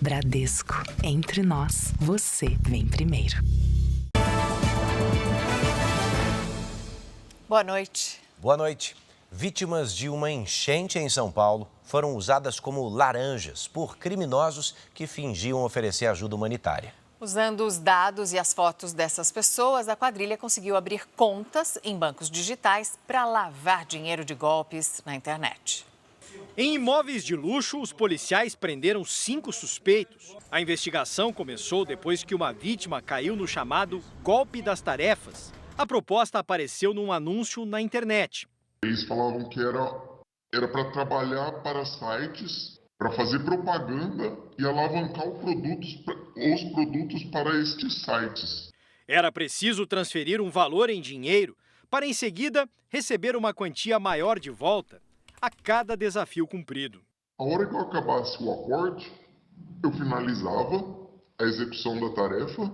Bradesco. Entre nós, você vem primeiro. Boa noite. Boa noite. Vítimas de uma enchente em São Paulo foram usadas como laranjas por criminosos que fingiam oferecer ajuda humanitária. Usando os dados e as fotos dessas pessoas, a quadrilha conseguiu abrir contas em bancos digitais para lavar dinheiro de golpes na internet. Em imóveis de luxo, os policiais prenderam 5 suspeitos. A investigação começou depois que uma vítima caiu no chamado golpe das tarefas. A proposta apareceu num anúncio na internet. Eles falavam que era para trabalhar para sites, para fazer propaganda e alavancar os produtos para estes sites. Era preciso transferir um valor em dinheiro para, em seguida, receber uma quantia maior de volta a cada desafio cumprido. A hora que eu acabasse o acorde, eu finalizava a execução da tarefa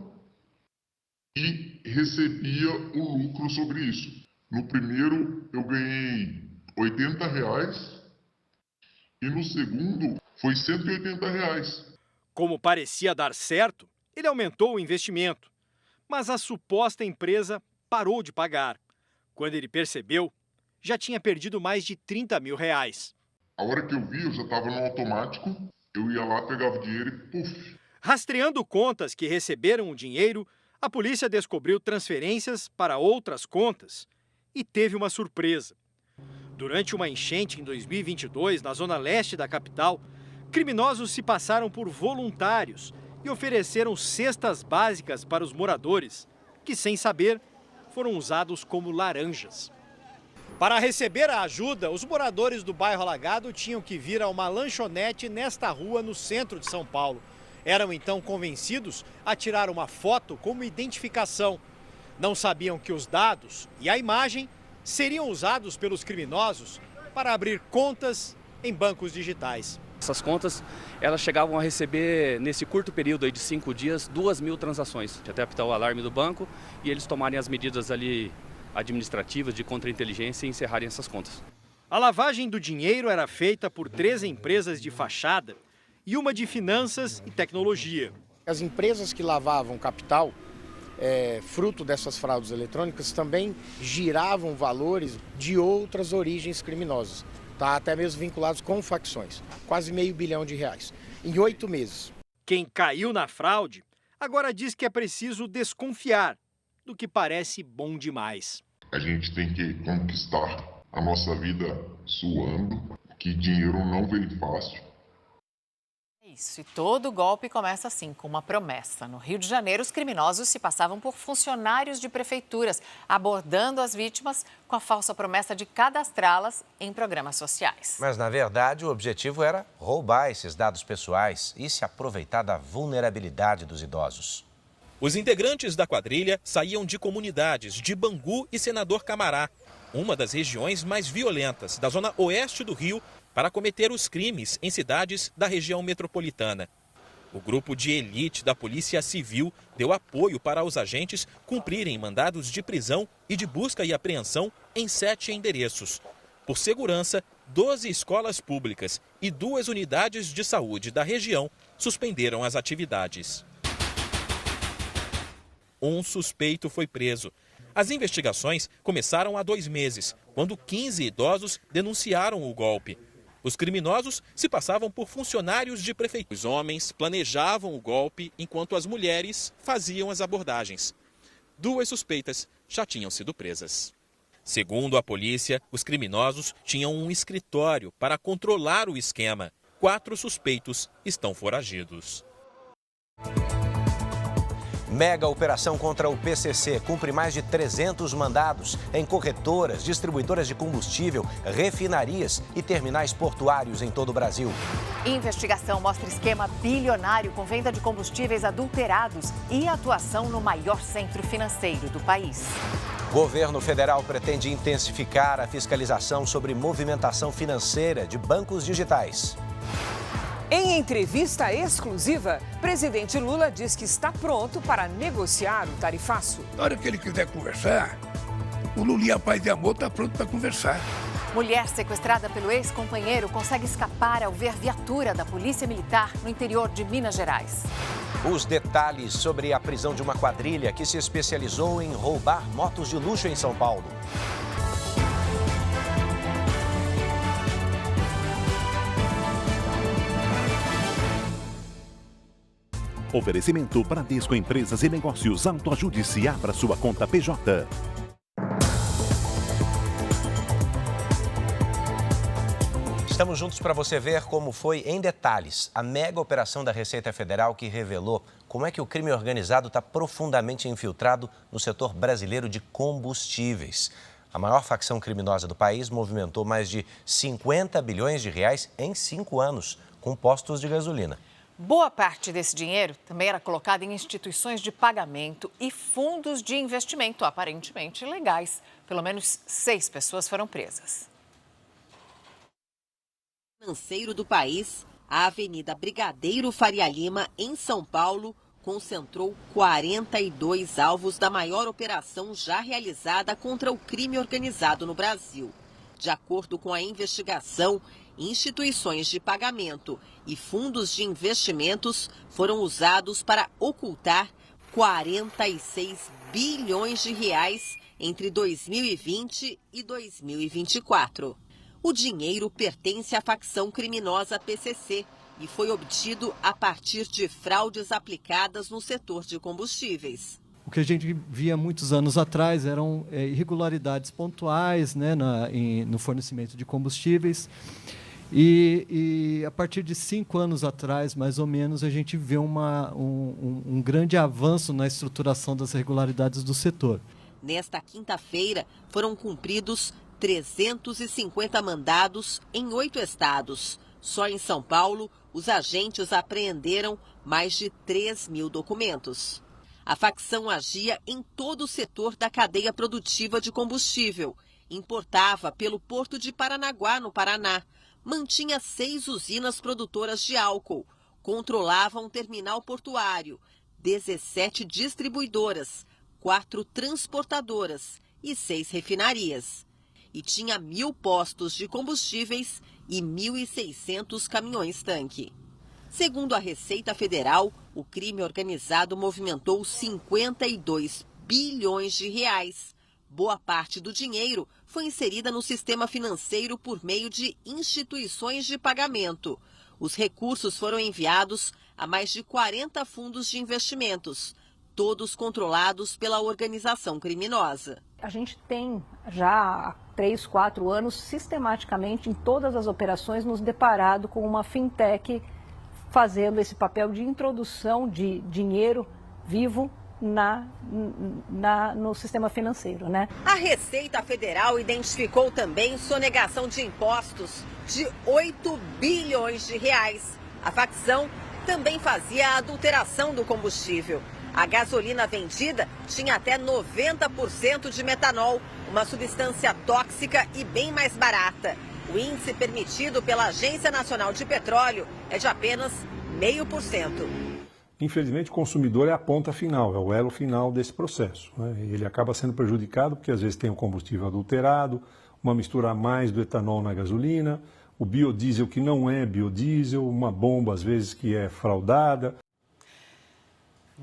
e recebia o lucro sobre isso. No primeiro eu ganhei R$80 e no segundo foi R$180. Como parecia dar certo, ele aumentou o investimento, mas a suposta empresa parou de pagar. Quando ele percebeu, já tinha perdido mais de R$30 mil. A hora que eu vi, eu já estava no automático, eu ia lá, pegava o dinheiro e puf. Rastreando contas que receberam o dinheiro, a polícia descobriu transferências para outras contas e teve uma surpresa. Durante uma enchente em 2022, na zona leste da capital, criminosos se passaram por voluntários e ofereceram cestas básicas para os moradores, que, sem saber, foram usados como laranjas. Para receber a ajuda, os moradores do bairro Alagado tinham que vir a uma lanchonete nesta rua no centro de São Paulo. Eram então convencidos a tirar uma foto como identificação. Não sabiam que os dados e a imagem seriam usados pelos criminosos para abrir contas em bancos digitais. Essas contas, elas chegavam a receber, nesse curto período aí de 5 dias, 2.000 transações. Até apitar o alarme do banco e eles tomarem as medidas ali administrativas de contra-inteligência e encerrarem essas contas. A lavagem do dinheiro era feita por 3 empresas de fachada e uma de finanças e tecnologia. As empresas que lavavam capital, fruto dessas fraudes eletrônicas, também giravam valores de outras origens criminosas, tá? Até mesmo vinculados com facções, quase R$500 bilhão em 8 meses. Quem caiu na fraude agora diz que é preciso desconfiar do que parece bom demais. A gente tem que conquistar a nossa vida suando, que dinheiro não vem fácil. Isso, e todo golpe começa assim, com uma promessa. No Rio de Janeiro, os criminosos se passavam por funcionários de prefeituras, abordando as vítimas com a falsa promessa de cadastrá-las em programas sociais. Mas, na verdade, o objetivo era roubar esses dados pessoais e se aproveitar da vulnerabilidade dos idosos. Os integrantes da quadrilha saíam de comunidades de Bangu e Senador Camará, uma das regiões mais violentas da zona oeste do Rio, para cometer os crimes em cidades da região metropolitana. O grupo de elite da Polícia Civil deu apoio para os agentes cumprirem mandados de prisão e de busca e apreensão em 7 endereços. Por segurança, 12 escolas públicas e 2 unidades de saúde da região suspenderam as atividades. Um suspeito foi preso. As investigações começaram há 2 meses, quando 15 idosos denunciaram o golpe. Os criminosos se passavam por funcionários de prefeitura. Os homens planejavam o golpe enquanto as mulheres faziam as abordagens. 2 suspeitas já tinham sido presas. Segundo a polícia, os criminosos tinham um escritório para controlar o esquema. 4 suspeitos estão foragidos. Mega operação contra o PCC cumpre mais de 300 mandados em corretoras, distribuidoras de combustível, refinarias e terminais portuários em todo o Brasil. Investigação mostra esquema bilionário com venda de combustíveis adulterados e atuação no maior centro financeiro do país. Governo federal pretende intensificar a fiscalização sobre movimentação financeira de bancos digitais. Em entrevista exclusiva, presidente Lula diz que está pronto para negociar o tarifaço. Na hora que ele quiser conversar, o Lulinha Paz de Amor está pronto para conversar. Mulher sequestrada pelo ex-companheiro consegue escapar ao ver viatura da Polícia Militar no interior de Minas Gerais. Os detalhes sobre a prisão de uma quadrilha que se especializou em roubar motos de luxo em São Paulo. Oferecimento Bradesco Empresas e Negócios. Autoajude-se, abra sua conta PJ. Estamos juntos para você ver como foi em detalhes a mega operação da Receita Federal que revelou como é que o crime organizado está profundamente infiltrado no setor brasileiro de combustíveis. A maior facção criminosa do país movimentou mais de 50 bilhões de reais em 5 anos com postos de gasolina. Boa parte desse dinheiro também era colocado em instituições de pagamento e fundos de investimento aparentemente ilegais. Pelo menos 6 pessoas foram presas. Financeiro do país, a Avenida Brigadeiro Faria Lima, em São Paulo, concentrou 42 alvos da maior operação já realizada contra o crime organizado no Brasil. De acordo com a investigação, instituições de pagamento e fundos de investimentos foram usados para ocultar 46 bilhões de reais entre 2020 e 2024. O dinheiro pertence à facção criminosa PCC e foi obtido a partir de fraudes aplicadas no setor de combustíveis. O que a gente via muitos anos atrás eram irregularidades pontuais, né, no fornecimento de combustíveis. E a partir de 5 anos atrás, mais ou menos, a gente vê um grande avanço na estruturação das irregularidades do setor. Nesta quinta-feira, foram cumpridos 350 mandados em 8 estados. Só em São Paulo, os agentes apreenderam mais de 3.000 documentos. A facção agia em todo o setor da cadeia produtiva de combustível. Importava pelo Porto de Paranaguá, no Paraná. Mantinha 6 usinas produtoras de álcool. Controlava um terminal portuário, 17 distribuidoras, 4 transportadoras e 6 refinarias. E tinha 1.000 postos de combustíveis e 1.600 caminhões-tanque. Segundo a Receita Federal, o crime organizado movimentou 52 bilhões de reais. Boa parte do dinheiro foi inserida no sistema financeiro por meio de instituições de pagamento. Os recursos foram enviados a mais de 40 fundos de investimentos, todos controlados pela organização criminosa. A gente tem já há 3, 4 anos, sistematicamente, em todas as operações, nos deparado com uma fintech fazendo esse papel de introdução de dinheiro vivo no sistema financeiro, né? A Receita Federal identificou também sonegação de impostos de 8 bilhões de reais. A facção também fazia a adulteração do combustível. A gasolina vendida tinha até 90% de metanol, uma substância tóxica e bem mais barata. O índice permitido pela Agência Nacional de Petróleo é de apenas 0,5%. Infelizmente, o consumidor é a ponta final, é o elo final desse processo, né? Ele acaba sendo prejudicado porque às vezes tem um combustível adulterado, uma mistura a mais do etanol na gasolina, o biodiesel que não é biodiesel, uma bomba às vezes que é fraudada.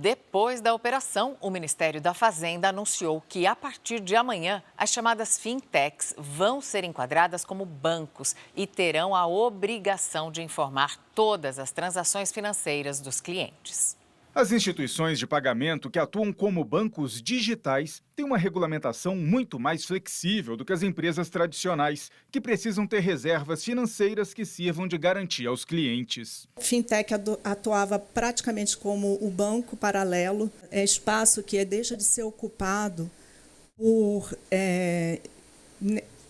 Depois da operação, o Ministério da Fazenda anunciou que, a partir de amanhã, as chamadas fintechs vão ser enquadradas como bancos e terão a obrigação de informar todas as transações financeiras dos clientes. As instituições de pagamento que atuam como bancos digitais têm uma regulamentação muito mais flexível do que as empresas tradicionais, que precisam ter reservas financeiras que sirvam de garantia aos clientes. Fintech atuava praticamente como o banco paralelo, espaço que deixa de ser ocupado por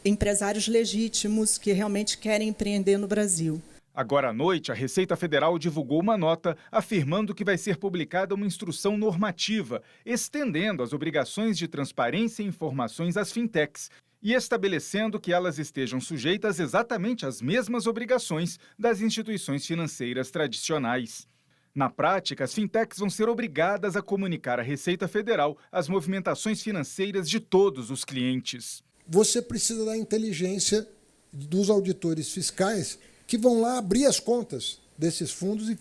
empresários legítimos que realmente querem empreender no Brasil. Agora à noite, a Receita Federal divulgou uma nota afirmando que vai ser publicada uma instrução normativa, estendendo as obrigações de transparência e informações às fintechs e estabelecendo que elas estejam sujeitas exatamente às mesmas obrigações das instituições financeiras tradicionais. Na prática, as fintechs vão ser obrigadas a comunicar à Receita Federal as movimentações financeiras de todos os clientes. Você precisa da inteligência dos auditores fiscais que vão lá abrir as contas desses fundos e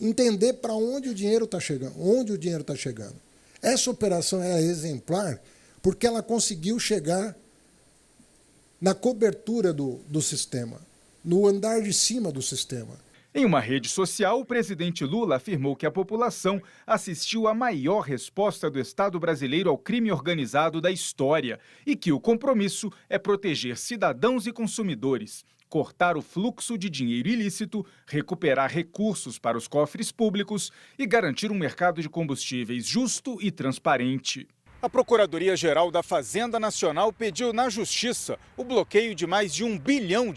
entender para onde o dinheiro está chegando, Essa operação é exemplar porque ela conseguiu chegar na cobertura do sistema, no andar de cima do sistema. Em uma rede social, o presidente Lula afirmou que a população assistiu à maior resposta do Estado brasileiro ao crime organizado da história e que o compromisso é proteger cidadãos e consumidores, cortar o fluxo de dinheiro ilícito, recuperar recursos para os cofres públicos e garantir um mercado de combustíveis justo e transparente. A Procuradoria-Geral da Fazenda Nacional pediu na Justiça o bloqueio de mais de R$1 bilhão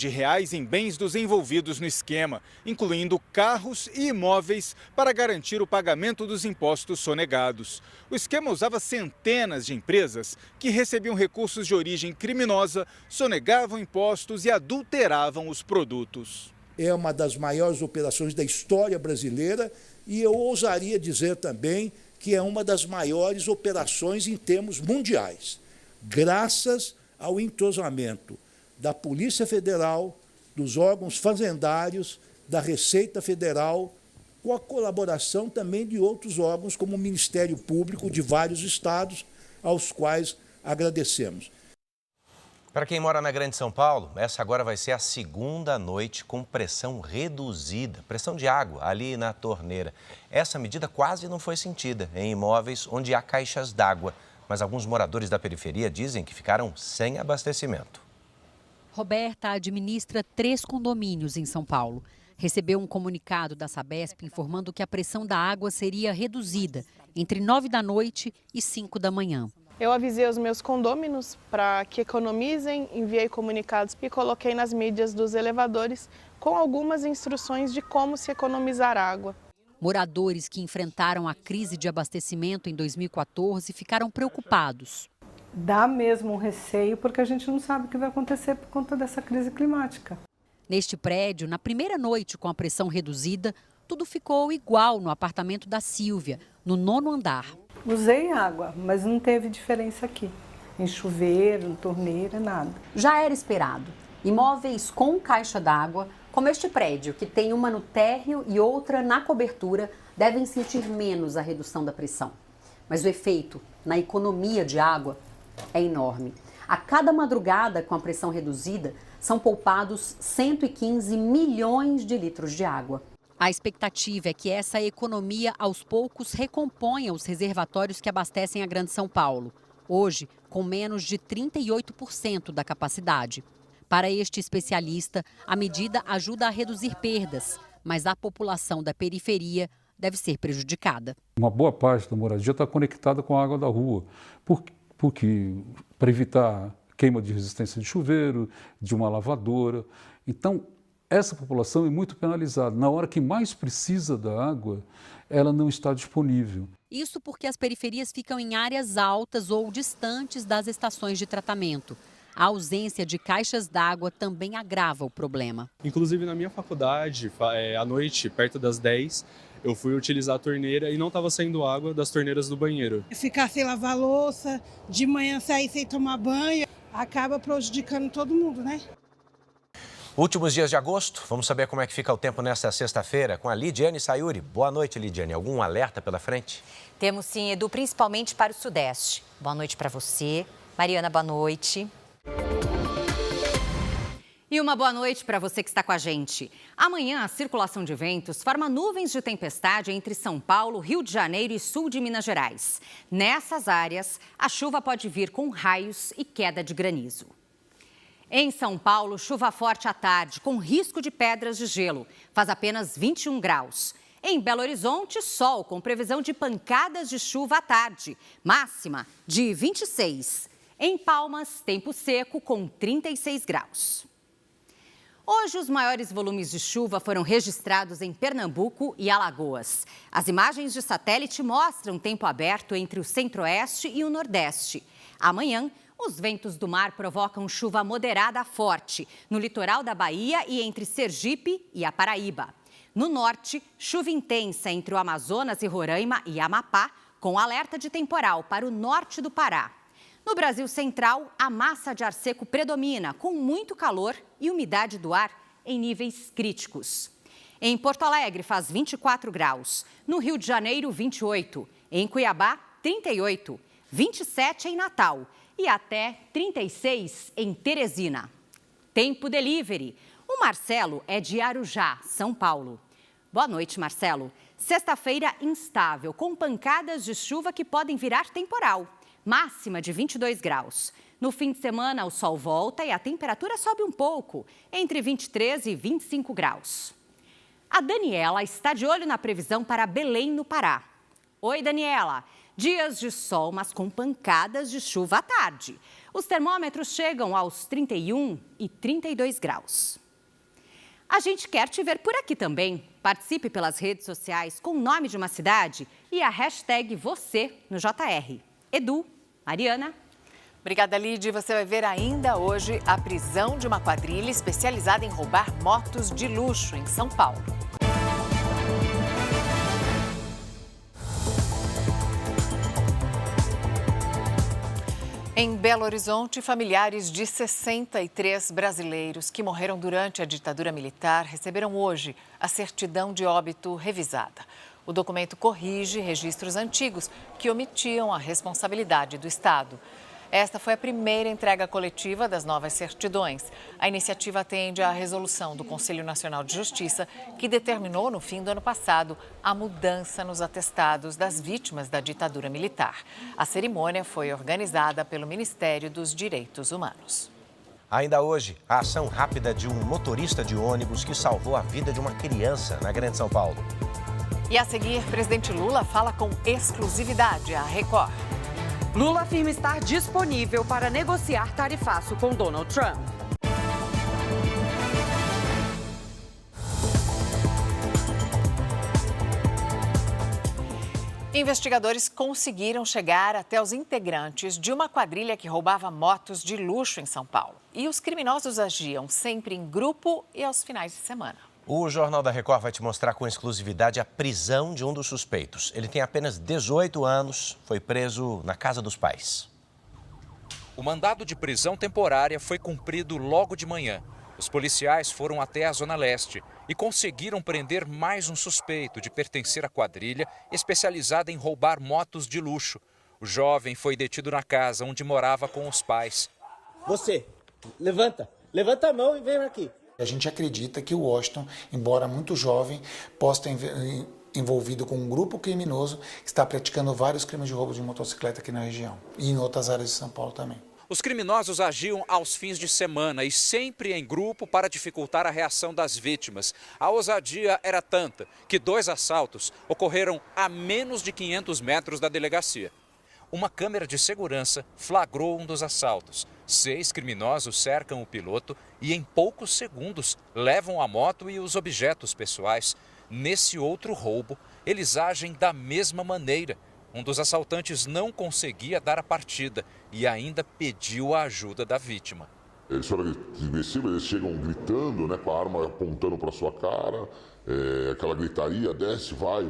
em bens dos envolvidos no esquema, incluindo carros e imóveis, para garantir o pagamento dos impostos sonegados. O esquema usava centenas de empresas que recebiam recursos de origem criminosa, sonegavam impostos e adulteravam os produtos. É uma das maiores operações da história brasileira e eu ousaria dizer também que é uma das maiores operações em termos mundiais, graças ao entrosamento da Polícia Federal, dos órgãos fazendários, da Receita Federal, com a colaboração também de outros órgãos, como o Ministério Público de vários estados, aos quais agradecemos. Para quem mora na Grande São Paulo, essa agora vai ser a segunda noite com pressão reduzida, pressão de água ali na torneira. Essa medida quase não foi sentida em imóveis onde há caixas d'água, mas alguns moradores da periferia dizem que ficaram sem abastecimento. Roberta administra 3 condomínios em São Paulo. Recebeu um comunicado da Sabesp informando que a pressão da água seria reduzida entre 9 da noite e 5 da manhã. Eu avisei os meus condôminos para que economizem, enviei comunicados e coloquei nas mídias dos elevadores com algumas instruções de como se economizar água. Moradores que enfrentaram a crise de abastecimento em 2014 ficaram preocupados. Dá mesmo um receio porque a gente não sabe o que vai acontecer por conta dessa crise climática. Neste prédio, na primeira noite com a pressão reduzida, tudo ficou igual no apartamento da Silvia, no 9º andar. Usei água, mas não teve diferença aqui. Em chuveiro, em torneira, nada. Já era esperado. Imóveis com caixa d'água, como este prédio, que tem uma no térreo e outra na cobertura, devem sentir menos a redução da pressão. Mas o efeito na economia de água é enorme. A cada madrugada com a pressão reduzida, são poupados 115 milhões de litros de água. A expectativa é que essa economia, aos poucos, recomponha os reservatórios que abastecem a Grande São Paulo, hoje com menos de 38% da capacidade. Para este especialista, a medida ajuda a reduzir perdas, mas a população da periferia deve ser prejudicada. Uma boa parte da moradia está conectada com a água da rua, porque para evitar queima de resistência de chuveiro, de uma lavadora. Então, essa população é muito penalizada. Na hora que mais precisa da água, ela não está disponível. Isso porque as periferias ficam em áreas altas ou distantes das estações de tratamento. A ausência de caixas d'água também agrava o problema. Inclusive, na minha faculdade, à noite, perto das 10, eu fui utilizar a torneira e não estava saindo água das torneiras do banheiro. Ficar sem lavar louça, de manhã sair sem tomar banho, acaba prejudicando todo mundo, né? Últimos dias de agosto, vamos saber como é que fica o tempo nesta sexta-feira com a Lidiane Sayuri. Boa noite, Lidiane. Algum alerta pela frente? Temos sim, Edu, principalmente para o Sudeste. Boa noite para você. Mariana, boa noite. E uma boa noite para você que está com a gente. Amanhã, a circulação de ventos forma nuvens de tempestade entre São Paulo, Rio de Janeiro e sul de Minas Gerais. Nessas áreas, a chuva pode vir com raios e queda de granizo. Em São Paulo, chuva forte à tarde, com risco de pedras de gelo. Faz apenas 21 graus. Em Belo Horizonte, sol, com previsão de pancadas de chuva à tarde. Máxima de 26. Em Palmas, tempo seco, com 36 graus. Hoje, os maiores volumes de chuva foram registrados em Pernambuco e Alagoas. As imagens de satélite mostram tempo aberto entre o centro-oeste e o nordeste. Amanhã, os ventos do mar provocam chuva moderada a forte no litoral da Bahia e entre Sergipe e a Paraíba. No norte, chuva intensa entre o Amazonas e Roraima e Amapá, com alerta de temporal para o norte do Pará. No Brasil Central, a massa de ar seco predomina, com muito calor e umidade do ar em níveis críticos. Em Porto Alegre, faz 24 graus. No Rio de Janeiro, 28. Em Cuiabá, 38. 27 em Natal e até 36 em Teresina. Tempo Delivery. O Marcelo é de Arujá, São Paulo. Boa noite, Marcelo. Sexta-feira instável, com pancadas de chuva que podem virar temporal. Máxima de 22 graus. No fim de semana, o sol volta e a temperatura sobe um pouco, entre 23 e 25 graus. A Daniela está de olho na previsão para Belém, no Pará. Oi, Daniela. Dias de sol, mas com pancadas de chuva à tarde. Os termômetros chegam aos 31 e 32 graus. A gente quer te ver por aqui também. Participe pelas redes sociais com o nome de uma cidade e a hashtag você no JR. Edu, Mariana. Obrigada, Lid. Você vai ver ainda hoje a prisão de uma quadrilha especializada em roubar motos de luxo em São Paulo. Em Belo Horizonte, familiares de 63 brasileiros que morreram durante a ditadura militar receberam hoje a certidão de óbito revisada. O documento corrige registros antigos que omitiam a responsabilidade do Estado. Esta foi a primeira entrega coletiva das novas certidões. A iniciativa atende à resolução do Conselho Nacional de Justiça, que determinou no fim do ano passado a mudança nos atestados das vítimas da ditadura militar. A cerimônia foi organizada pelo Ministério dos Direitos Humanos. Ainda hoje, a ação rápida de um motorista de ônibus que salvou a vida de uma criança na Grande São Paulo. E a seguir, presidente Lula fala com exclusividade à Record. Lula afirma estar disponível para negociar tarifaço com Donald Trump. Investigadores conseguiram chegar até os integrantes de uma quadrilha que roubava motos de luxo em São Paulo. E os criminosos agiam sempre em grupo e aos finais de semana. O Jornal da Record vai te mostrar com exclusividade a prisão de um dos suspeitos. Ele tem apenas 18 anos, foi preso na casa dos pais. O mandado de prisão temporária foi cumprido logo de manhã. Os policiais foram até a Zona Leste e conseguiram prender mais um suspeito de pertencer à quadrilha especializada em roubar motos de luxo. O jovem foi detido na casa onde morava com os pais. Você, levanta a mão e vem aqui. A gente acredita que o Washington, embora muito jovem, possa estar envolvido com um grupo criminoso que está praticando vários crimes de roubo de motocicleta aqui na região e em outras áreas de São Paulo também. Os criminosos agiam aos fins de semana e sempre em grupo para dificultar a reação das vítimas. A ousadia era tanta que 2 assaltos ocorreram a menos de 500 metros da delegacia. Uma câmera de segurança flagrou um dos assaltos. 6 criminosos cercam o piloto e em poucos segundos levam a moto e os objetos pessoais. Nesse outro roubo, eles agem da mesma maneira. Um dos assaltantes não conseguia dar a partida e ainda pediu a ajuda da vítima. Eles foram agressivos, eles chegam gritando, né, com a arma apontando para sua cara, aquela gritaria, desce, vai.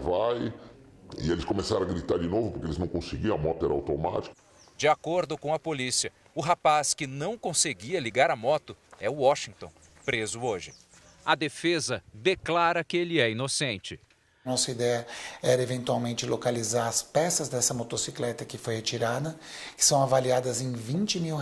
E eles começaram a gritar de novo porque eles não conseguiam, a moto era automática. De acordo com a polícia, o rapaz que não conseguia ligar a moto é o Washington, preso hoje. A defesa declara que ele é inocente. Nossa ideia era eventualmente localizar as peças dessa motocicleta que foi retirada, que são avaliadas em R$20 mil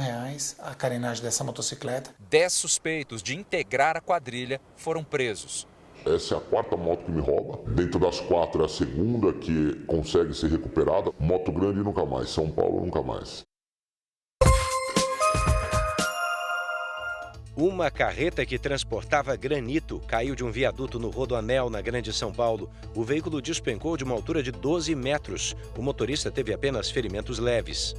a carenagem dessa motocicleta. 10 suspeitos de integrar a quadrilha foram presos. Essa é a 4ª moto que me rouba. Dentro das 4 é a 2ª que consegue ser recuperada. Moto Grande nunca mais, São Paulo nunca mais. Uma carreta que transportava granito caiu de um viaduto no Rodoanel, na Grande São Paulo. O veículo despencou de uma altura de 12 metros. O motorista teve apenas ferimentos leves.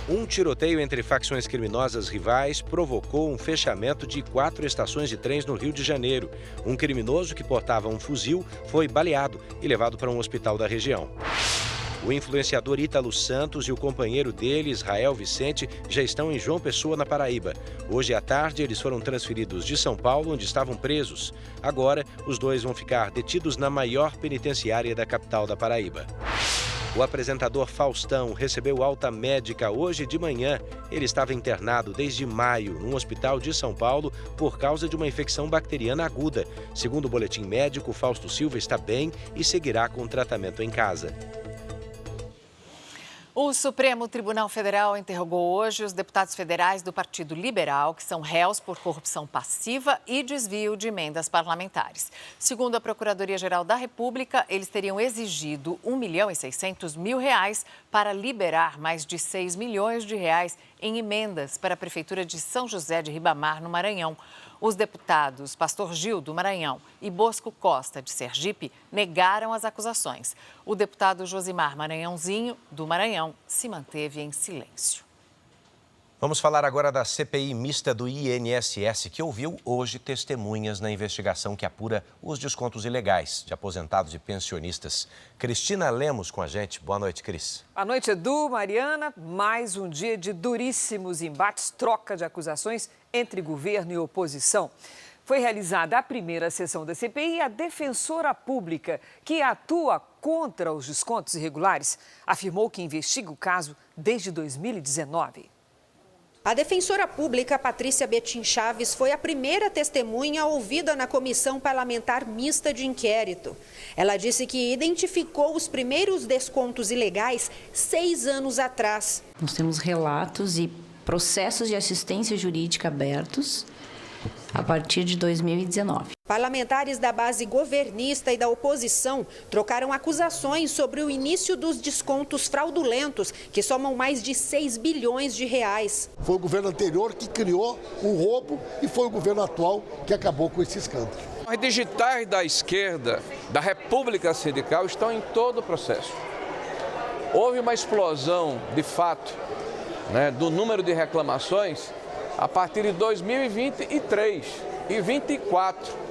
Um tiroteio entre facções criminosas rivais provocou um fechamento de 4 estações de trens no Rio de Janeiro. Um criminoso que portava um fuzil foi baleado e levado para um hospital da região. O influenciador Ítalo Santos e o companheiro dele, Israel Vicente, já estão em João Pessoa, na Paraíba. Hoje à tarde, eles foram transferidos de São Paulo, onde estavam presos. Agora, os dois vão ficar detidos na maior penitenciária da capital da Paraíba. O apresentador Faustão recebeu alta médica hoje de manhã. Ele estava internado desde maio num hospital de São Paulo por causa de uma infecção bacteriana aguda. Segundo o boletim médico, Fausto Silva está bem e seguirá com tratamento em casa. O Supremo Tribunal Federal interrogou hoje os deputados federais do Partido Liberal, que são réus por corrupção passiva e desvio de emendas parlamentares. Segundo a Procuradoria-Geral da República, eles teriam exigido R$ 1.600.000 para liberar mais de R$ 6 milhões em emendas para a Prefeitura de São José de Ribamar, no Maranhão. Os deputados Pastor Gil, do Maranhão, e Bosco Costa, de Sergipe, negaram as acusações. O deputado Josimar Maranhãozinho, do Maranhão, se manteve em silêncio. Vamos falar agora da CPI mista do INSS, que ouviu hoje testemunhas na investigação que apura os descontos ilegais de aposentados e pensionistas. Cristina Lemos com a gente. Boa noite, Cris. Boa noite, Edu, Mariana. Mais um dia de duríssimos embates, troca de acusações entre governo e oposição. Foi realizada a primeira sessão da CPI e a defensora pública, que atua contra os descontos irregulares, afirmou que investiga o caso desde 2019. A defensora pública, Patrícia Betim Chaves, foi a primeira testemunha ouvida na Comissão Parlamentar Mista de Inquérito. Ela disse que identificou os primeiros descontos ilegais 6 anos atrás. Nós temos relatos e processos de assistência jurídica abertos a partir de 2019. Parlamentares da base governista e da oposição trocaram acusações sobre o início dos descontos fraudulentos, que somam mais de 6 bilhões de reais. Foi o governo anterior que criou o roubo e foi o governo atual que acabou com esse escândalo. Os digitais da esquerda, da República Sindical, estão em todo o processo. Houve uma explosão, de fato, do número de reclamações a partir de 2023 e 24.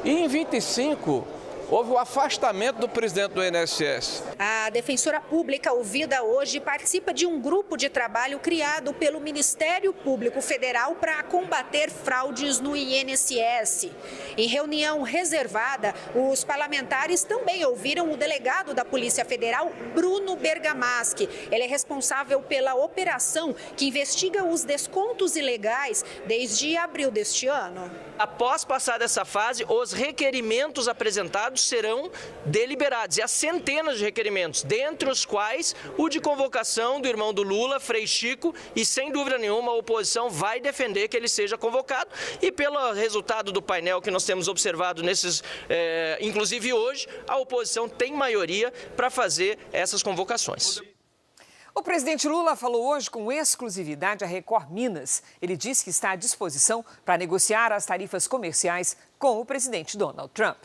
E em 25, houve o afastamento do presidente do INSS. A defensora pública ouvida hoje participa de um grupo de trabalho criado pelo Ministério Público Federal para combater fraudes no INSS. Em reunião reservada, os parlamentares também ouviram o delegado da Polícia Federal, Bruno Bergamaschi. Ele é responsável pela operação que investiga os descontos ilegais desde abril deste ano. Após passar dessa fase, os requerimentos apresentados serão deliberados. E há centenas de requerimentos, dentre os quais o de convocação do irmão do Lula, Frei Chico, e sem dúvida nenhuma a oposição vai defender que ele seja convocado. E pelo resultado do painel que nós temos observado inclusive hoje, a oposição tem maioria para fazer essas convocações. O presidente Lula falou hoje com exclusividade à Record Minas. Ele disse que está à disposição para negociar as tarifas comerciais com o presidente Donald Trump.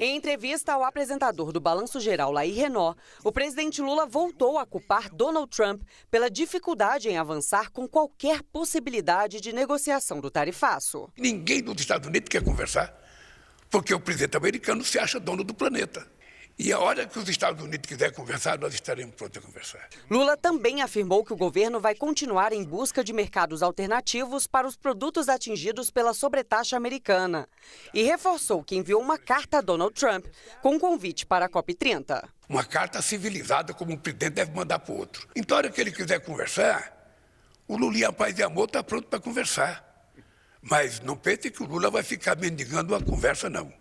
Em entrevista ao apresentador do Balanço Geral, Laí Renault, o presidente Lula voltou a culpar Donald Trump pela dificuldade em avançar com qualquer possibilidade de negociação do tarifaço. Ninguém dos Estados Unidos quer conversar, porque o presidente americano se acha dono do planeta. E a hora que os Estados Unidos quiserem conversar, nós estaremos prontos a conversar. Lula também afirmou que o governo vai continuar em busca de mercados alternativos para os produtos atingidos pela sobretaxa americana. E reforçou que enviou uma carta a Donald Trump com um convite para a COP30. Uma carta civilizada, como um presidente deve mandar para o outro. Então, a hora que ele quiser conversar, o Lulinha Paz e Amor está pronto para conversar. Mas não pense que o Lula vai ficar mendigando uma conversa, não.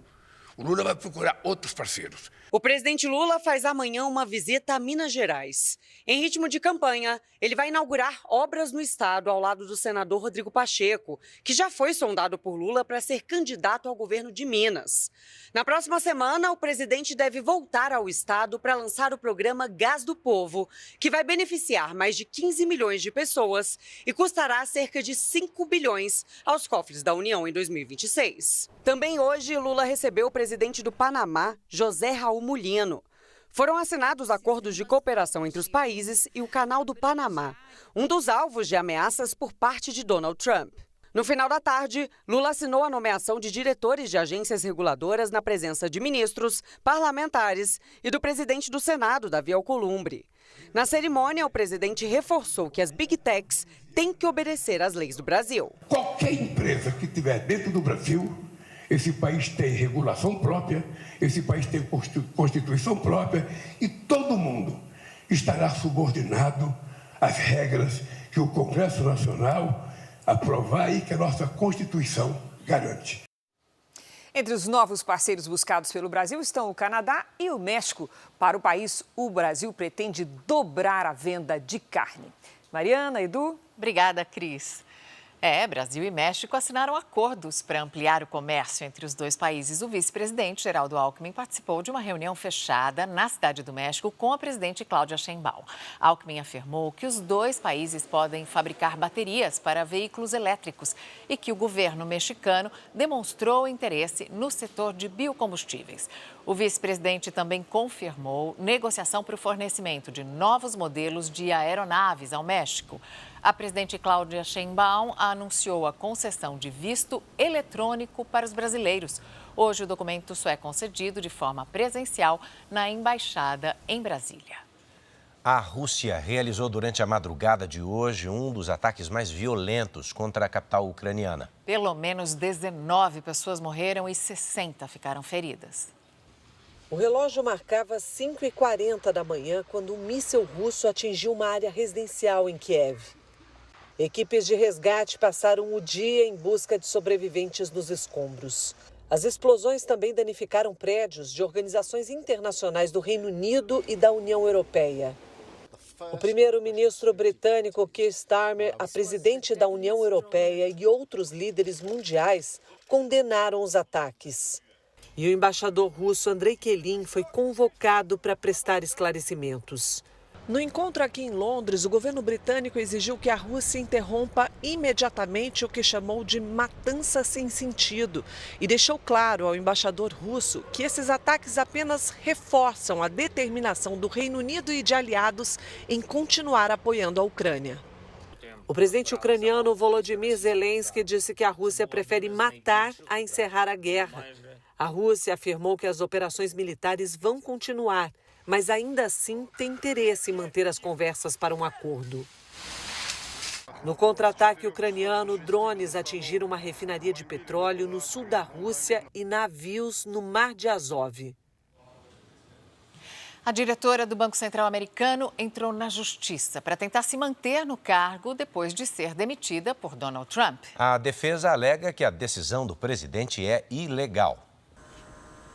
O Lula vai procurar outros parceiros. O presidente Lula faz amanhã uma visita a Minas Gerais. Em ritmo de campanha, ele vai inaugurar obras no estado ao lado do senador Rodrigo Pacheco, que já foi sondado por Lula para ser candidato ao governo de Minas. Na próxima semana, o presidente deve voltar ao estado para lançar o programa Gás do Povo, que vai beneficiar mais de 15 milhões de pessoas e custará cerca de 5 bilhões aos cofres da União em 2026. Também hoje, Lula recebeu o presidente do Panamá, José Raul Mulino. Foram assinados acordos de cooperação entre os países e o Canal do Panamá, um dos alvos de ameaças por parte de Donald Trump. No final da tarde, Lula assinou a nomeação de diretores de agências reguladoras na presença de ministros, parlamentares e do presidente do Senado, Davi Alcolumbre. Na cerimônia, o presidente reforçou que as Big Techs têm que obedecer às leis do Brasil. Qualquer empresa que estiver dentro do Brasil, Esse país tem regulação própria, esse país tem Constituição própria e todo mundo estará subordinado às regras que o Congresso Nacional aprovar e que a nossa Constituição garante. Entre os novos parceiros buscados pelo Brasil estão o Canadá e o México. Para o país, o Brasil pretende dobrar a venda de carne. Mariana, Edu? Obrigada, Cris. Brasil e México assinaram acordos para ampliar o comércio entre os dois países. O vice-presidente Geraldo Alckmin participou de uma reunião fechada na Cidade do México com a presidente Cláudia Sheinbaum. Alckmin afirmou que os dois países podem fabricar baterias para veículos elétricos e que o governo mexicano demonstrou interesse no setor de biocombustíveis. O vice-presidente também confirmou negociação para o fornecimento de novos modelos de aeronaves ao México. A presidente Cláudia Sheinbaum anunciou a concessão de visto eletrônico para os brasileiros. Hoje, o documento só é concedido de forma presencial na embaixada em Brasília. A Rússia realizou durante a madrugada de hoje um dos ataques mais violentos contra a capital ucraniana. Pelo menos 19 pessoas morreram e 60 ficaram feridas. O relógio marcava 5h40 da manhã quando um míssil russo atingiu uma área residencial em Kiev. Equipes de resgate passaram o dia em busca de sobreviventes nos escombros. As explosões também danificaram prédios de organizações internacionais do Reino Unido e da União Europeia. O primeiro-ministro britânico Keir Starmer, a presidente da União Europeia e outros líderes mundiais condenaram os ataques. E o embaixador russo Andrei Kelin foi convocado para prestar esclarecimentos. No encontro aqui em Londres, o governo britânico exigiu que a Rússia interrompa imediatamente o que chamou de matança sem sentido e deixou claro ao embaixador russo que esses ataques apenas reforçam a determinação do Reino Unido e de aliados em continuar apoiando a Ucrânia. O presidente ucraniano Volodymyr Zelensky disse que a Rússia prefere matar a encerrar a guerra. A Rússia afirmou que as operações militares vão continuar, mas ainda assim tem interesse em manter as conversas para um acordo. No contra-ataque ucraniano, drones atingiram uma refinaria de petróleo no sul da Rússia e navios no Mar de Azov. A diretora do Banco Central americano entrou na justiça para tentar se manter no cargo depois de ser demitida por Donald Trump. A defesa alega que a decisão do presidente é ilegal.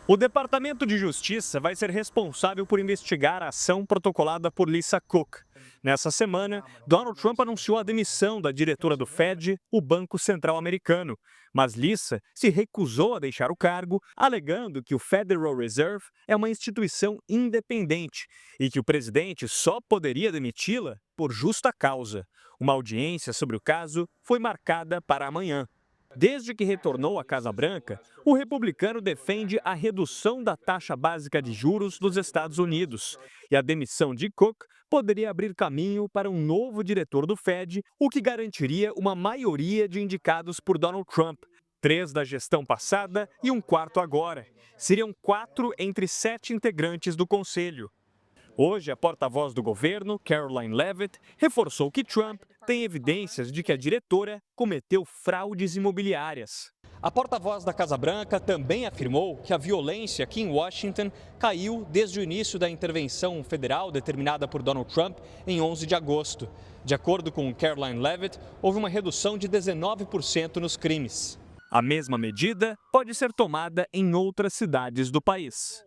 O Departamento de Justiça vai ser responsável por investigar a ação protocolada por Lisa Cook. Nessa semana, Donald Trump anunciou a demissão da diretora do Fed, o Banco Central americano. Mas Lisa se recusou a deixar o cargo, alegando que o Federal Reserve é uma instituição independente e que o presidente só poderia demiti-la por justa causa. Uma audiência sobre o caso foi marcada para amanhã. Desde que retornou à Casa Branca, o republicano defende a redução da taxa básica de juros dos Estados Unidos. E a demissão de Cook poderia abrir caminho para um novo diretor do Fed, o que garantiria uma maioria de indicados por Donald Trump. 3 da gestão passada e um quarto agora. Seriam 4 entre 7 integrantes do conselho. Hoje, a porta-voz do governo, Caroline Leavitt, reforçou que Trump tem evidências de que a diretora cometeu fraudes imobiliárias. A porta-voz da Casa Branca também afirmou que a violência aqui em Washington caiu desde o início da intervenção federal determinada por Donald Trump em 11 de agosto. De acordo com Caroline Leavitt, houve uma redução de 19% nos crimes. A mesma medida pode ser tomada em outras cidades do país.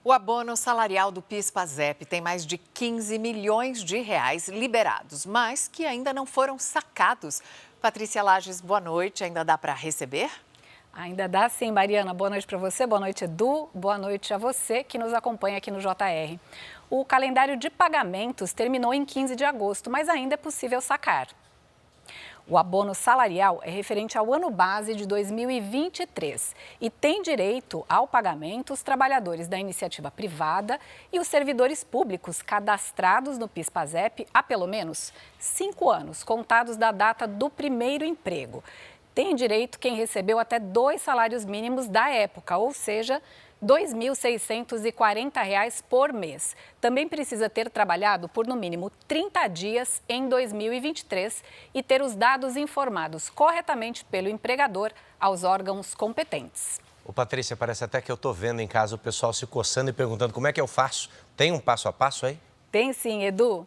O abono salarial do PIS/PASEP tem mais de 15 milhões de reais liberados, mas que ainda não foram sacados. Patrícia Lages, boa noite. Ainda dá para receber? Ainda dá sim, Mariana. Boa noite para você, boa noite, Edu. Boa noite a você que nos acompanha aqui no JR. O calendário de pagamentos terminou em 15 de agosto, mas ainda é possível sacar. O abono salarial é referente ao ano base de 2023 e tem direito ao pagamento os trabalhadores da iniciativa privada e os servidores públicos cadastrados no PIS/PASEP há pelo menos 5 anos, contados da data do primeiro emprego. Tem direito quem recebeu até 2 salários mínimos da época, ou seja, R$ 2.640 por mês. Também precisa ter trabalhado por no mínimo 30 dias em 2023 e ter os dados informados corretamente pelo empregador aos órgãos competentes. Ô, Patrícia, parece até que eu estou vendo em casa o pessoal se coçando e perguntando como é que eu faço. Tem um passo a passo aí? Tem sim, Edu.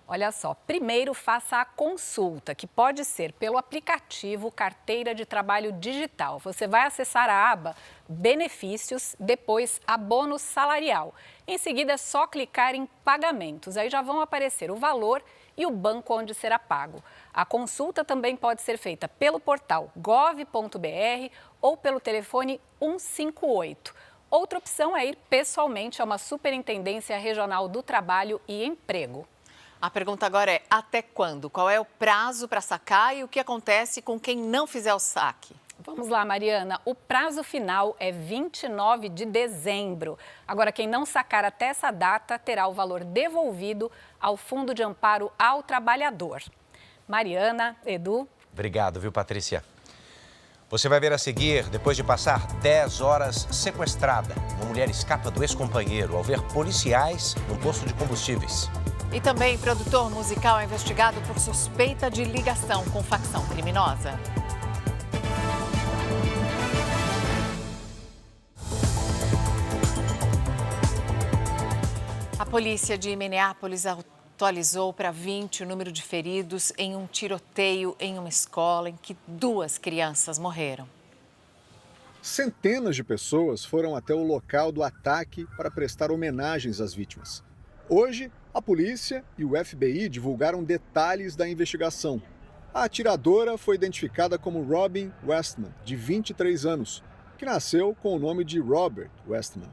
Olha só, primeiro faça a consulta, que pode ser pelo aplicativo Carteira de Trabalho Digital. Você vai acessar a aba Benefícios, depois a Bônus Salarial. Em seguida, é só clicar em Pagamentos. Aí já vão aparecer o valor e o banco onde será pago. A consulta também pode ser feita pelo portal gov.br ou pelo telefone 158. Outra opção é ir pessoalmente a uma Superintendência Regional do Trabalho e Emprego. A pergunta agora é: até quando? Qual é o prazo para sacar e o que acontece com quem não fizer o saque? Vamos lá, Mariana. O prazo final é 29 de dezembro. Agora, quem não sacar até essa data terá o valor devolvido ao Fundo de Amparo ao Trabalhador. Mariana, Edu. Obrigado, viu, Patrícia? Você vai ver a seguir, depois de passar 10 horas sequestrada, uma mulher escapa do ex-companheiro ao ver policiais no posto de combustíveis. E também produtor musical é investigado por suspeita de ligação com facção criminosa. A polícia de Minneapolis atualizou para 20 o número de feridos em um tiroteio em uma escola em que 2 crianças morreram. Centenas de pessoas foram até o local do ataque para prestar homenagens às vítimas. Hoje, a polícia e o FBI divulgaram detalhes da investigação. A atiradora foi identificada como Robin Westman, de 23 anos, que nasceu com o nome de Robert Westman.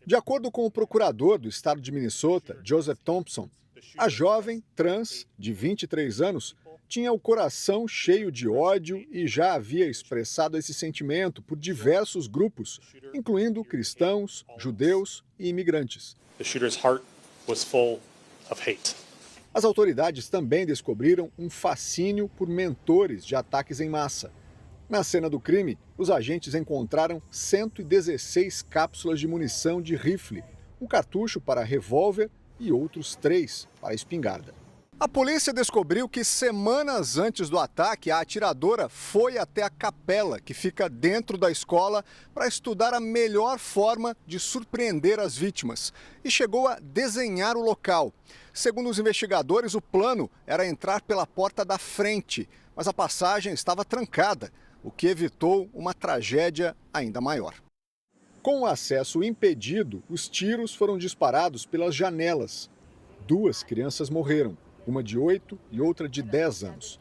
De acordo com o procurador do estado de Minnesota, Joseph Thompson, a jovem trans, de 23 anos, tinha o coração cheio de ódio e já havia expressado esse sentimento por diversos grupos, incluindo cristãos, judeus e imigrantes. The shooter's heart was full of hate. As autoridades também descobriram um fascínio por mentores de ataques em massa. Na cena do crime, os agentes encontraram 116 cápsulas de munição de rifle, um cartucho para revólver e outros 3 para espingarda. A polícia descobriu que semanas antes do ataque, a atiradora foi até a capela, que fica dentro da escola, para estudar a melhor forma de surpreender as vítimas e chegou a desenhar o local. Segundo os investigadores, o plano era entrar pela porta da frente, mas a passagem estava trancada, o que evitou uma tragédia ainda maior. Com o acesso impedido, os tiros foram disparados pelas janelas. 2 crianças morreram, uma de 8 e outra de 10 anos.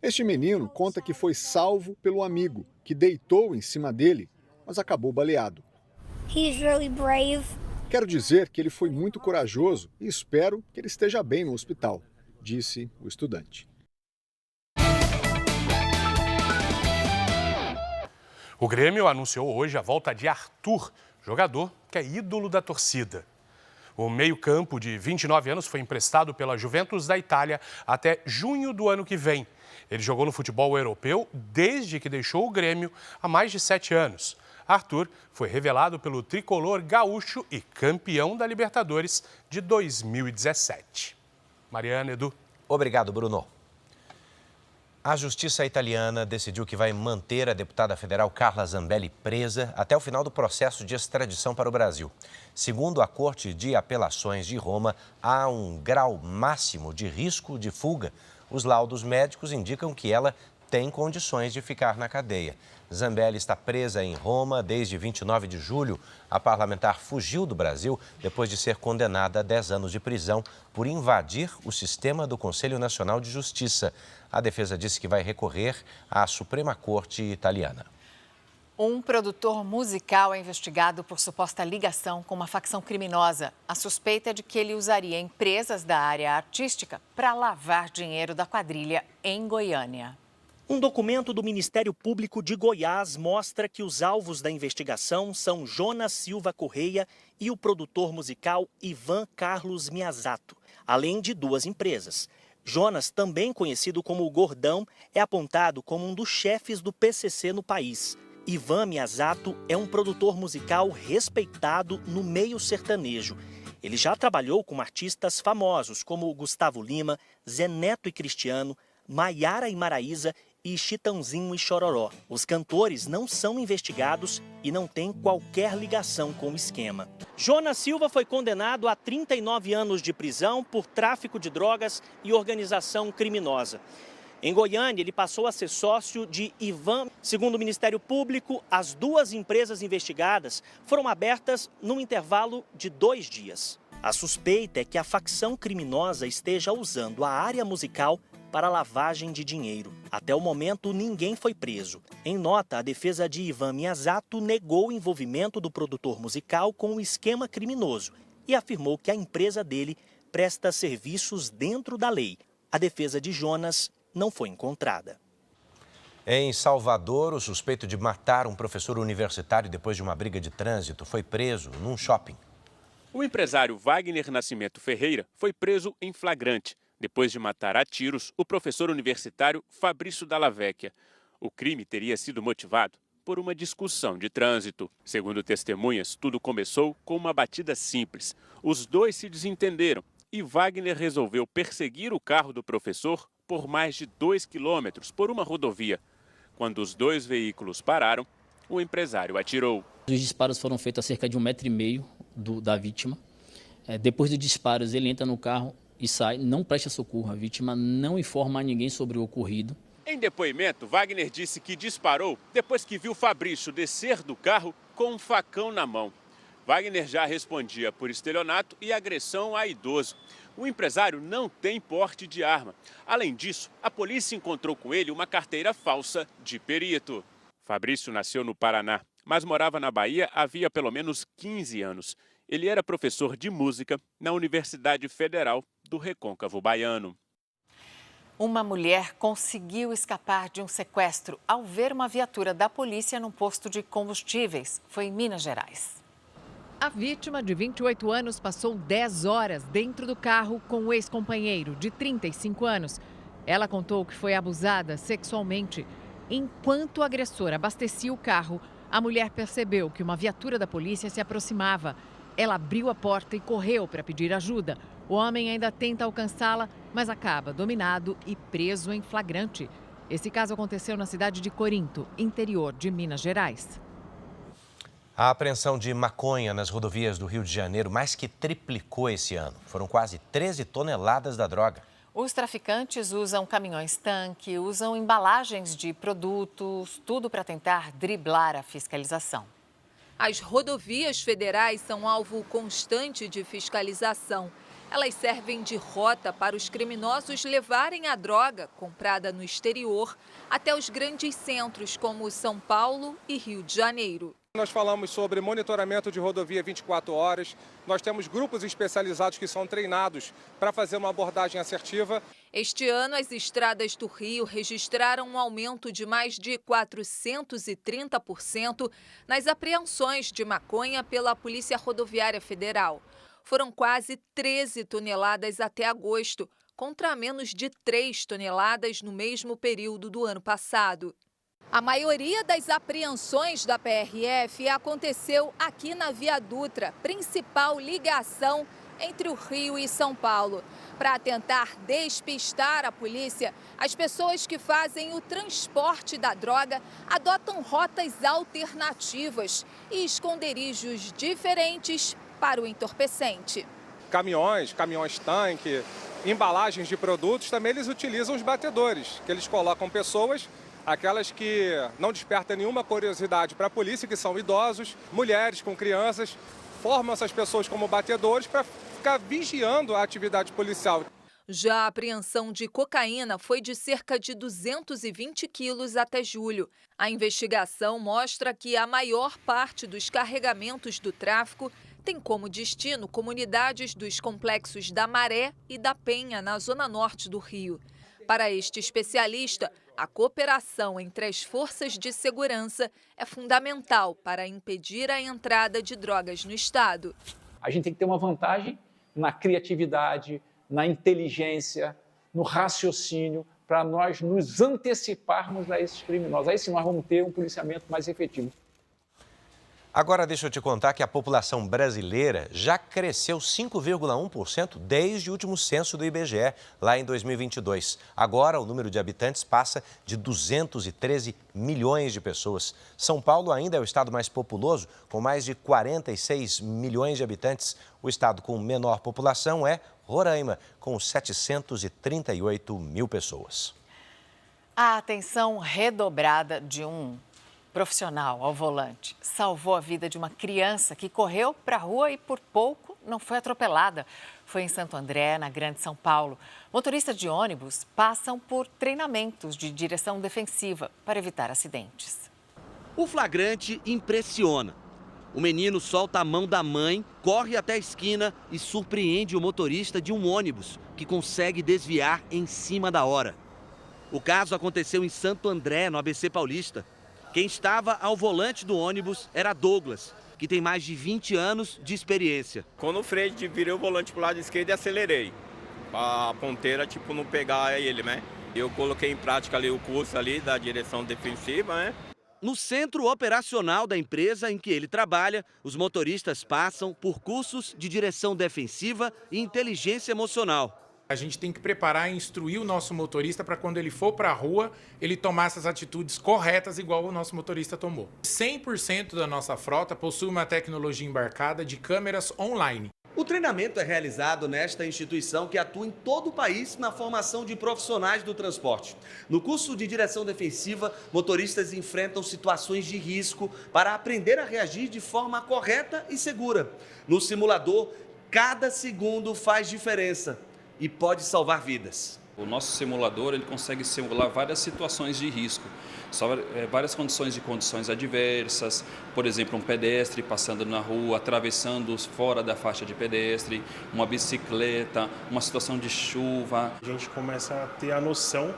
Este menino conta que foi salvo pelo amigo, que deitou em cima dele, mas acabou baleado. He's really brave. Quero dizer que ele foi muito corajoso e espero que ele esteja bem no hospital, disse o estudante. O Grêmio anunciou hoje a volta de Arthur, jogador que é ídolo da torcida. O meio-campo de 29 anos foi emprestado pela Juventus da Itália até junho do ano que vem. Ele jogou no futebol europeu desde que deixou o Grêmio há mais de 7 anos. Arthur foi revelado pelo tricolor gaúcho e campeão da Libertadores de 2017. Mariana, Edu. Obrigado, Bruno. A justiça italiana decidiu que vai manter a deputada federal Carla Zambelli presa até o final do processo de extradição para o Brasil. Segundo a Corte de Apelações de Roma, há um grau máximo de risco de fuga. Os laudos médicos indicam que ela tem condições de ficar na cadeia. Zambelli está presa em Roma desde 29 de julho. A parlamentar fugiu do Brasil depois de ser condenada a 10 anos de prisão por invadir o sistema do Conselho Nacional de Justiça. A defesa disse que vai recorrer à Suprema Corte italiana. Um produtor musical é investigado por suposta ligação com uma facção criminosa. A suspeita é de que ele usaria empresas da área artística para lavar dinheiro da quadrilha em Goiânia. Um documento do Ministério Público de Goiás mostra que os alvos da investigação são Jonas Silva Correia e o produtor musical Ivan Carlos Miyazato, além de 2 empresas. Jonas, também conhecido como o Gordão, é apontado como um dos chefes do PCC no país. Ivan Miyazato é um produtor musical respeitado no meio sertanejo. Ele já trabalhou com artistas famosos como Gustavo Lima, Zé Neto e Cristiano, Maiara e Maraísa e Chitãozinho e Chororó. Os cantores não são investigados e não têm qualquer ligação com o esquema. Jonas Silva foi condenado a 39 anos de prisão por tráfico de drogas e organização criminosa. Em Goiânia, ele passou a ser sócio de Ivan. Segundo o Ministério Público, as duas empresas investigadas foram abertas num intervalo de 2 dias. A suspeita é que a facção criminosa esteja usando a área musical para lavagem de dinheiro. Até o momento, ninguém foi preso. Em nota, a defesa de Ivan Miyazato negou o envolvimento do produtor musical com o esquema criminoso e afirmou que a empresa dele presta serviços dentro da lei. A defesa de Jonas não foi encontrada. Em Salvador, o suspeito de matar um professor universitário depois de uma briga de trânsito foi preso num shopping. O empresário Wagner Nascimento Ferreira foi preso em flagrante, depois de matar a tiros o professor universitário Fabrício Dalla Vecchia. O crime teria sido motivado por uma discussão de trânsito. Segundo testemunhas, tudo começou com uma batida simples. Os dois se desentenderam e Wagner resolveu perseguir o carro do professor por mais de 2 quilômetros por uma rodovia. Quando os dois veículos pararam, o empresário atirou. Os disparos foram feitos a cerca de 1,5 metro da vítima. Depois dos disparos, ele entra no carro e sai, não presta socorro à vítima, não informa a ninguém sobre o ocorrido. Em depoimento, Wagner disse que disparou depois que viu Fabrício descer do carro com um facão na mão. Wagner já respondia por estelionato e agressão a idoso. O empresário não tem porte de arma. Além disso, a polícia encontrou com ele uma carteira falsa de perito. Fabrício nasceu no Paraná, mas morava na Bahia havia pelo menos 15 anos. Ele era professor de música na Universidade Federal do Recôncavo Baiano. Uma mulher conseguiu escapar de um sequestro ao ver uma viatura da polícia num posto de combustíveis. Foi em Minas Gerais. A vítima, de 28 anos, passou 10 horas dentro do carro com o ex-companheiro, de 35 anos. Ela contou que foi abusada sexualmente. Enquanto o agressor abastecia o carro, a mulher percebeu que uma viatura da polícia se aproximava. Ela abriu a porta e correu para pedir ajuda. O homem ainda tenta alcançá-la, mas acaba dominado e preso em flagrante. Esse caso aconteceu na cidade de Corinto, interior de Minas Gerais. A apreensão de maconha nas rodovias do Rio de Janeiro mais que triplicou esse ano. Foram quase 13 toneladas da droga. Os traficantes usam caminhões-tanque, usam embalagens de produtos, tudo para tentar driblar a fiscalização. As rodovias federais são alvo constante de fiscalização. Elas servem de rota para os criminosos levarem a droga comprada no exterior até os grandes centros como São Paulo e Rio de Janeiro. Nós falamos sobre monitoramento de rodovia 24 horas. Nós temos grupos especializados que são treinados para fazer uma abordagem assertiva. Este ano, as estradas do Rio registraram um aumento de mais de 430% nas apreensões de maconha pela Polícia Rodoviária Federal. Foram quase 13 toneladas até agosto, contra menos de 3 toneladas no mesmo período do ano passado. A maioria das apreensões da PRF aconteceu aqui na Via Dutra, principal ligação entre o Rio e São Paulo. Para tentar despistar a polícia, as pessoas que fazem o transporte da droga adotam rotas alternativas e esconderijos diferentes para o entorpecente. Caminhões-tanque, embalagens de produtos, também eles utilizam os batedores, que eles colocam pessoas, aquelas que não despertam nenhuma curiosidade para a polícia, que são idosos, mulheres com crianças, formam essas pessoas como batedores para ficar vigiando a atividade policial. Já a apreensão de cocaína foi de cerca de 220 quilos até julho. A investigação mostra que a maior parte dos carregamentos do tráfico tem como destino comunidades dos complexos da Maré e da Penha, na zona norte do Rio. Para este especialista, a cooperação entre as forças de segurança é fundamental para impedir a entrada de drogas no estado. A gente tem que ter uma vantagem na criatividade, na inteligência, no raciocínio para nós nos anteciparmos a esses criminosos. Aí sim nós vamos ter um policiamento mais efetivo. Agora deixa eu te contar que a população brasileira já cresceu 5,1% desde o último censo do IBGE, lá em 2022. Agora o número de habitantes passa de 213 milhões de pessoas. São Paulo ainda é o estado mais populoso, com mais de 46 milhões de habitantes. O estado com menor população é Roraima, com 738 mil pessoas. A atenção redobrada de um profissional ao volante salvou a vida de uma criança que correu para a rua e por pouco não foi atropelada. Foi em Santo André, na Grande São Paulo. Motoristas de ônibus passam por treinamentos de direção defensiva para evitar acidentes. O flagrante impressiona. O menino solta a mão da mãe, corre até a esquina e surpreende o motorista de um ônibus, que consegue desviar em cima da hora. O caso aconteceu em Santo André, no ABC Paulista. Quem estava ao volante do ônibus era Douglas, que tem mais de 20 anos de experiência. Quando o freio, virei o volante para o lado esquerdo e acelerei. Para a ponteira, não pegar ele, né? Eu coloquei em prática ali o curso ali da direção defensiva, né? No centro operacional da empresa em que ele trabalha, os motoristas passam por cursos de direção defensiva e inteligência emocional. A gente tem que preparar e instruir o nosso motorista para quando ele for para a rua, ele tomar essas atitudes corretas igual o nosso motorista tomou. 100% da nossa frota possui uma tecnologia embarcada de câmeras online. O treinamento é realizado nesta instituição que atua em todo o país na formação de profissionais do transporte. No curso de direção defensiva, motoristas enfrentam situações de risco para aprender a reagir de forma correta e segura. No simulador, cada segundo faz diferença e pode salvar vidas. O nosso simulador ele consegue simular várias situações de risco, várias condições adversas, por exemplo, um pedestre passando na rua, atravessando fora da faixa de pedestre, uma bicicleta, uma situação de chuva. A gente começa a ter a noção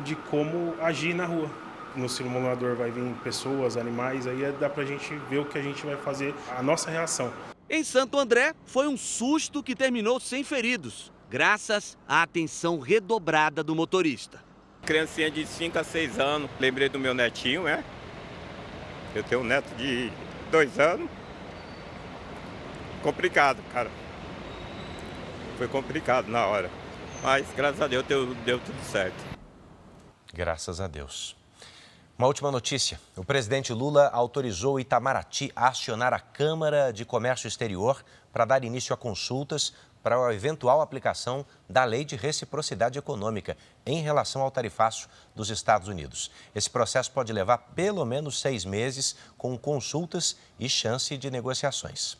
de como agir na rua. No simulador vai vir pessoas, animais, aí dá pra gente ver o que a gente vai fazer, a nossa reação. Em Santo André, foi um susto que terminou sem feridos, graças à atenção redobrada do motorista. Criancinha de 5 a 6 anos, lembrei do meu netinho, né? Eu tenho um neto de 2 anos. Complicado, cara. Foi complicado na hora, mas graças a Deus deu tudo certo. Graças a Deus. Uma última notícia. O presidente Lula autorizou o Itamaraty a acionar a Câmara de Comércio Exterior para dar início a consultas para a eventual aplicação da Lei de Reciprocidade Econômica em relação ao tarifaço dos Estados Unidos. Esse processo pode levar pelo menos 6 meses, com consultas e chance de negociações.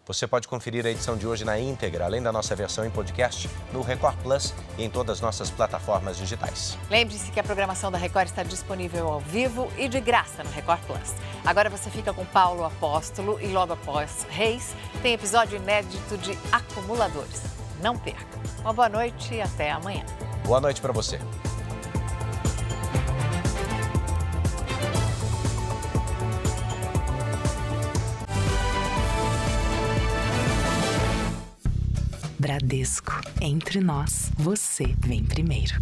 Você pode conferir a edição de hoje na íntegra, além da nossa versão em podcast, no Record Plus e em todas as nossas plataformas digitais. Lembre-se que a programação da Record está disponível ao vivo e de graça no Record Plus. Agora você fica com Paulo Apóstolo e logo após Reis, tem episódio inédito de Acumuladores. Não perca. Uma boa noite e até amanhã. Boa noite para você. Bradesco. Entre nós, você vem primeiro.